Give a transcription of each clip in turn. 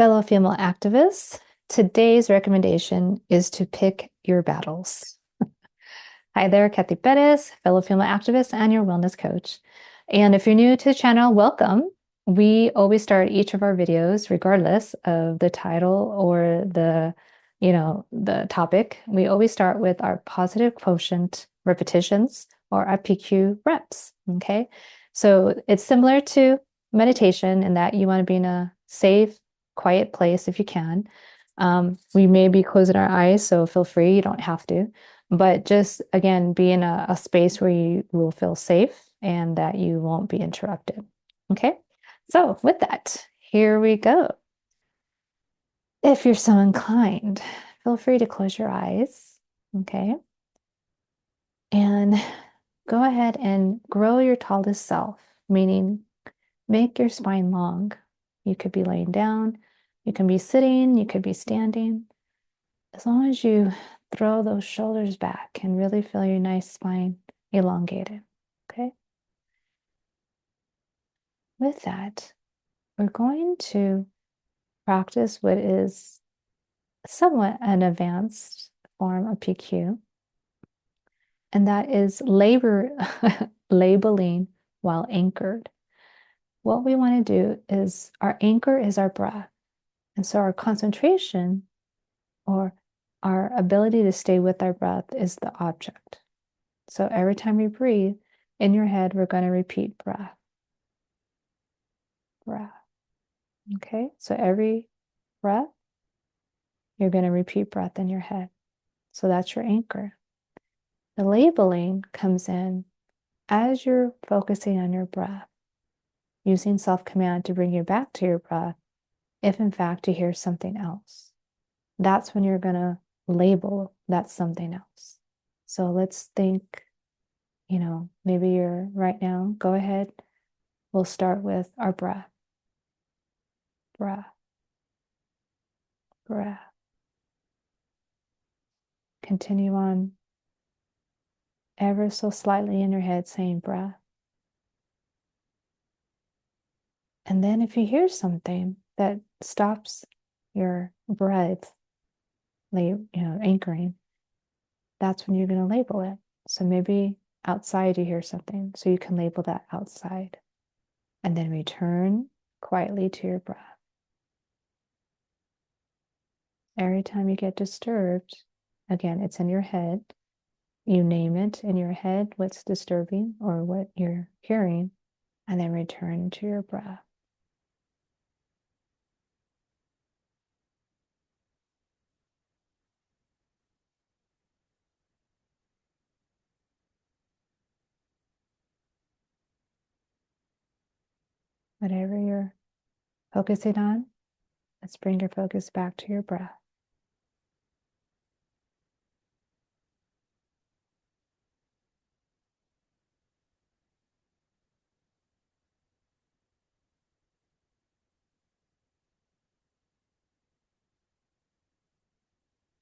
Fellow female activists, today's recommendation is to pick your battles. Hi there, Cathy, fellow female activist and your wellness coach. And if you're new to the channel, welcome. We always start each of our videos, regardless of the title or the topic. We always start with our positive quotient repetitions or our PQ reps. Okay. So it's similar to meditation in that you want to be in a safe, quiet place if you can. We may be closing our eyes, so feel free, you don't have to. But just again, be in a space where you will feel safe and that you won't be interrupted. Okay, so with that, here we go. If you're so inclined, feel free to close your eyes. Okay, and go ahead and grow your tallest self, meaning make your spine long. You could be laying down, you can be sitting, you could be standing. As long as you throw those shoulders back and really feel your nice spine elongated, okay? With that, we're going to practice what is somewhat an advanced form of PQ, and that is labeling while anchored. What we want to do is our anchor is our breath. And so our concentration or our ability to stay with our breath is the object. So every time we breathe, in your head, we're going to repeat breath, breath. Okay, so every breath, you're going to repeat breath in your head. So that's your anchor. The labeling comes in as you're focusing on your breath, using self-command to bring you back to your breath, if in fact you hear something else. That's when you're going to label that something else. So let's think, maybe you're right now, go ahead. We'll start with our breath. Breath. Breath. Continue on ever so slightly in your head saying breath. And then if you hear something that stops your breath, anchoring, that's when you're going to label it. So maybe outside you hear something, so you can label that outside. And then return quietly to your breath. Every time you get disturbed, again, it's in your head. You name it in your head, what's disturbing or what you're hearing, and then return to your breath. Whatever you're focusing on, let's bring your focus back to your breath.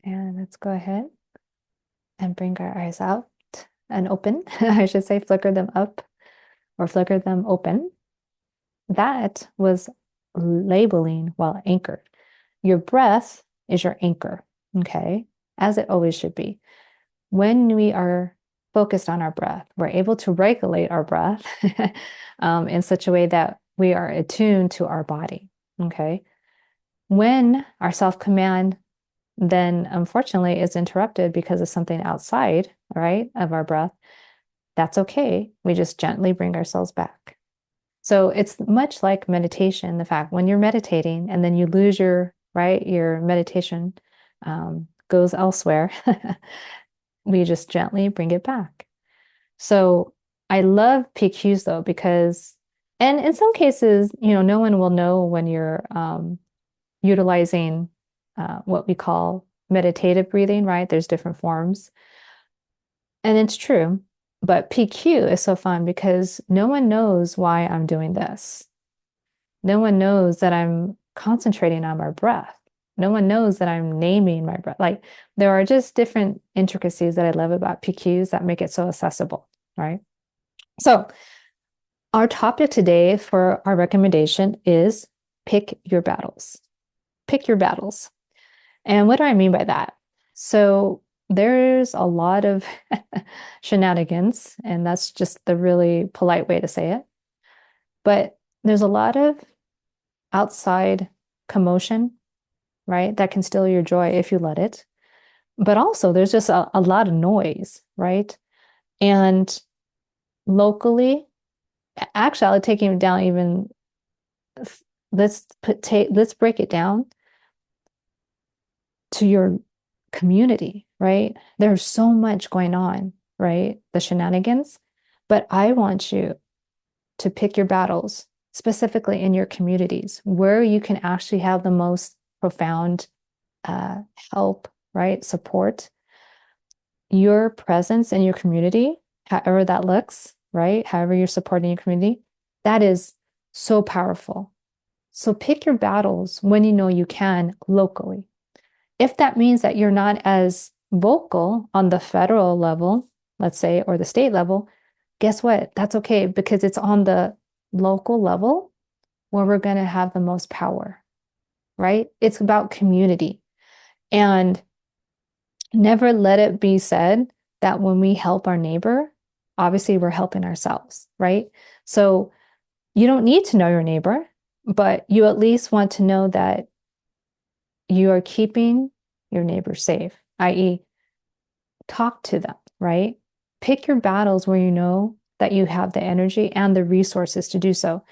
And let's go ahead and bring our eyes out and open. I should say flicker them up or flicker them open. That was labeling while anchored. Your breath is your anchor, okay? As it always should be. When we are focused on our breath, we're able to regulate our breath in such a way that we are attuned to our body, okay? When our self-command then unfortunately is interrupted because of something outside, right, of our breath, that's okay. We just gently bring ourselves back. So it's much like meditation, the fact when you're meditating and then you lose your meditation goes elsewhere, we just gently bring it back. So I love PQs though, because, and in some cases, no one will know when you're utilizing what we call meditative breathing, right? There's different forms. And it's true. But PQ is so fun because no one knows why I'm doing this. No one knows that I'm concentrating on my breath. No one knows that I'm naming my breath. Like there are just different intricacies that I love about PQs that make it so accessible, right? So our topic today for our recommendation is pick your battles. pick your battles. And what do I mean by that? So there's a lot of shenanigans, and that's just the really polite way to say it. But there's a lot of outside commotion, right? That can steal your joy if you let it. But also, there's just a lot of noise, right? And locally, actually, I'll take it down even. Let's break it down to your community, right? There's so much going on, right? The shenanigans. But I want you to pick your battles specifically in your communities where you can actually have the most profound help, right? Support. Your presence in your community, however that looks, right? However you're supporting your community, that is so powerful. So pick your battles when you know you can locally. If that means that you're not as vocal on the federal level, let's say, or the state level, guess what? That's okay because it's on the local level where we're going to have the most power, right? It's about community. And never let it be said that when we help our neighbor, obviously we're helping ourselves, right? So you don't need to know your neighbor, but you at least want to know that you are keeping your neighbor safe, i.e., talk to them, right? Pick your battles where you know that you have the energy and the resources to do so.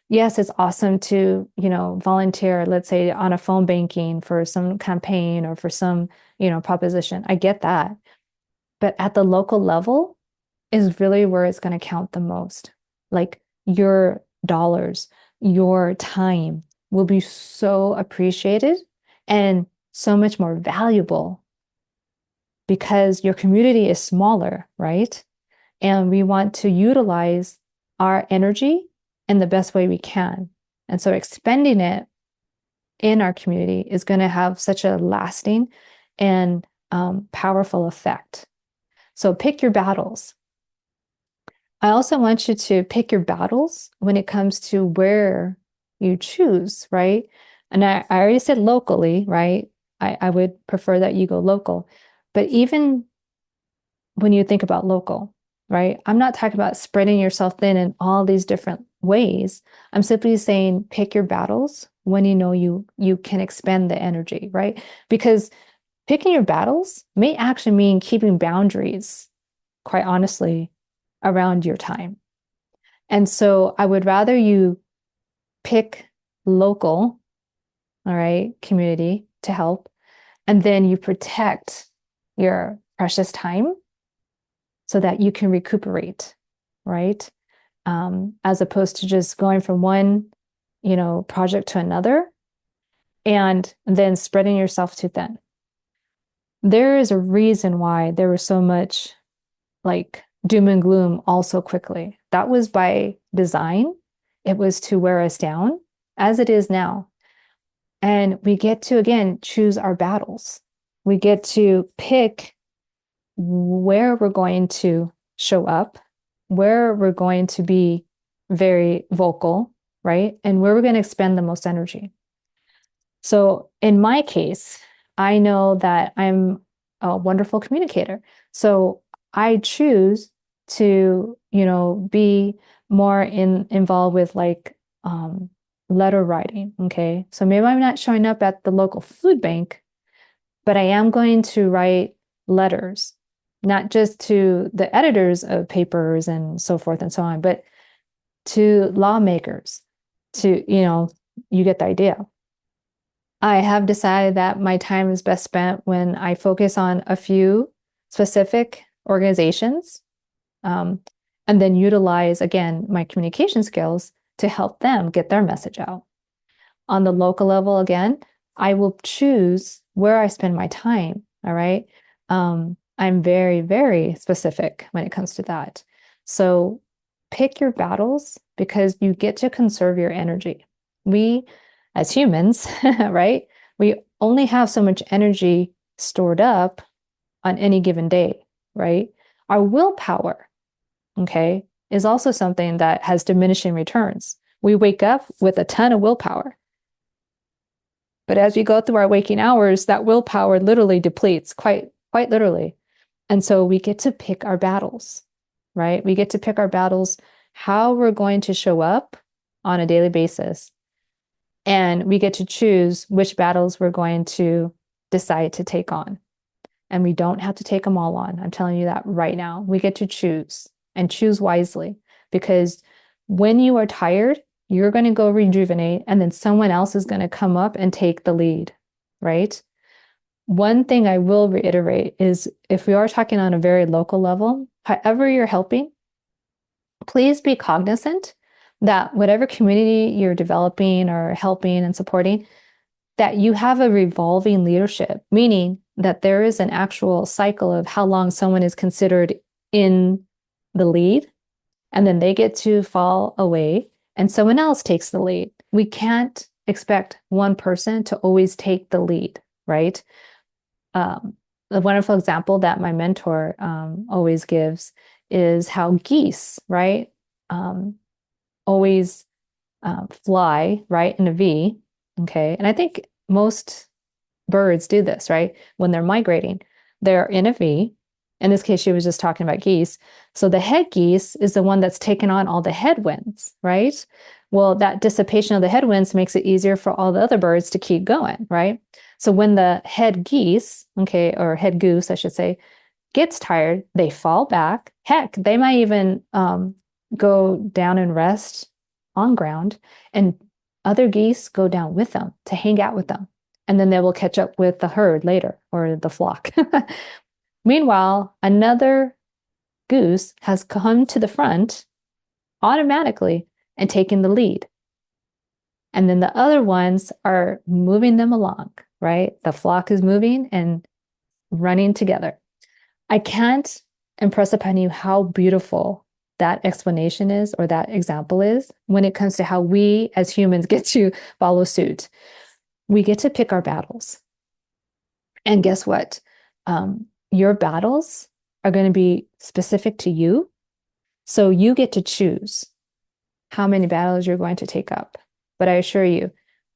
Yes, it's awesome to, volunteer, let's say on a phone banking for some campaign or for some, proposition. I get that. But at the local level is really where it's going to count the most. Like your dollars, your time will be so appreciated and so much more valuable because your community is smaller, right? And we want to utilize our energy in the best way we can. And so expending it in our community is going to have such a lasting and powerful effect. So pick your battles. I also want you to pick your battles when it comes to where you choose, right? And I already said locally, right? I would prefer that you go local. But even when you think about local, right? I'm not talking about spreading yourself thin in all these different ways. I'm simply saying pick your battles when you know you can expend the energy, right? Because picking your battles may actually mean keeping boundaries, quite honestly, around your time. And so I would rather you pick local, all right, community to help, and then you protect your precious time so that you can recuperate, right? As opposed to just going from one, project to another and then spreading yourself too thin. There is a reason why there was so much like doom and gloom all so quickly. That was by design. It was to wear us down, as it is now. And we get to, again, choose our battles. We get to pick where we're going to show up, where we're going to be very vocal, right? And where we're going to expend the most energy. So in my case, I know that I'm a wonderful communicator. So I choose to, be more involved with like letter writing. Okay. So maybe I'm not showing up at the local food bank, but I am going to write letters, not just to the editors of papers and so forth and so on, but to lawmakers, to, you get the idea. I have decided that my time is best spent when I focus on a few specific organizations, and then utilize, again, my communication skills to help them get their message out. On the local level, again, I will choose where I spend my time. All right. I'm very, very specific when it comes to that. So pick your battles because you get to conserve your energy. We, as humans, right, we only have so much energy stored up on any given day, right? Our willpower, okay, is also something that has diminishing returns. We wake up with a ton of willpower. But as we go through our waking hours, that willpower literally depletes, quite literally. And so we get to pick our battles, right? We get to pick our battles, how we're going to show up on a daily basis. And we get to choose which battles we're going to decide to take on. And we don't have to take them all on. I'm telling you that right now. We get to choose and choose wisely, because when you are tired, you're going to go rejuvenate, and then someone else is going to come up and take the lead, right? One thing I will reiterate is, if we are talking on a very local level, however you're helping, please be cognizant that whatever community you're developing or helping and supporting, that you have a revolving leadership, meaning that there is an actual cycle of how long someone is considered in the lead, and then they get to fall away and someone else takes the lead. We can't expect one person to always take the lead, right? The wonderful example that my mentor always gives is how geese, right, always fly, right, in a V, okay? And I think most birds do this, right? When they're migrating, they're in a V. In this case, she was just talking about geese. So the head geese is the one that's taken on all the headwinds, right? Well, that dissipation of the headwinds makes it easier for all the other birds to keep going, right? So when the head geese, okay, or head goose, I should say, gets tired, they fall back. Heck, they might even go down and rest on ground, and other geese go down with them to hang out with them. And then they will catch up with the herd later, or the flock. Meanwhile, another goose has come to the front automatically and taken the lead. And then the other ones are moving them along, right? The flock is moving and running together. I can't impress upon you how beautiful that explanation is, or that example is, when it comes to how we as humans get to follow suit. We get to pick our battles. And guess what? Your battles are going to be specific to you. So you get to choose how many battles you're going to take up. But I assure you,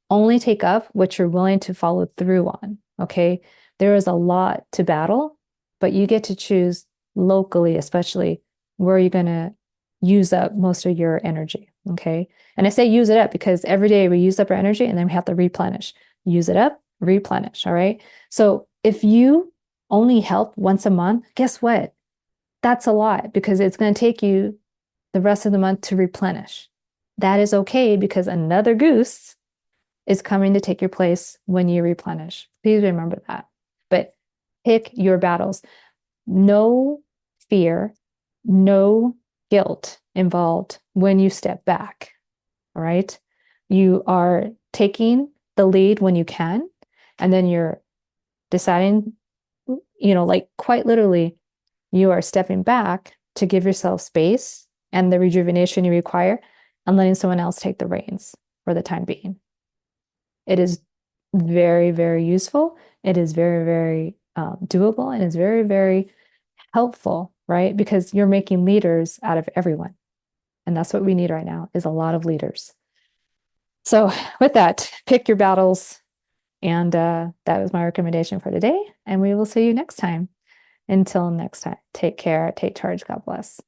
only take up what you're willing to follow through on, okay? There is a lot to battle, but you get to choose locally, especially, where you're going to use up most of your energy, okay? And I say use it up because every day we use up our energy and then we have to replenish. Use it up, replenish, all right? So if you only help once a month, guess what? That's a lot, because it's going to take you the rest of the month to replenish. That is okay, because another goose is coming to take your place when you replenish. Please remember that. But pick your battles. No fear, no guilt involved when you step back. All right. You are taking the lead when you can, and then you're deciding, like quite literally, you are stepping back to give yourself space and the rejuvenation you require, and letting someone else take the reins for the time being. It is very, very useful. It is very, very doable, and it's very, very helpful, right? Because you're making leaders out of everyone. And that's what we need right now, is a lot of leaders. So with that, pick your battles. And that was my recommendation for today. And we will see you next time. Until next time, take care, take charge, God bless.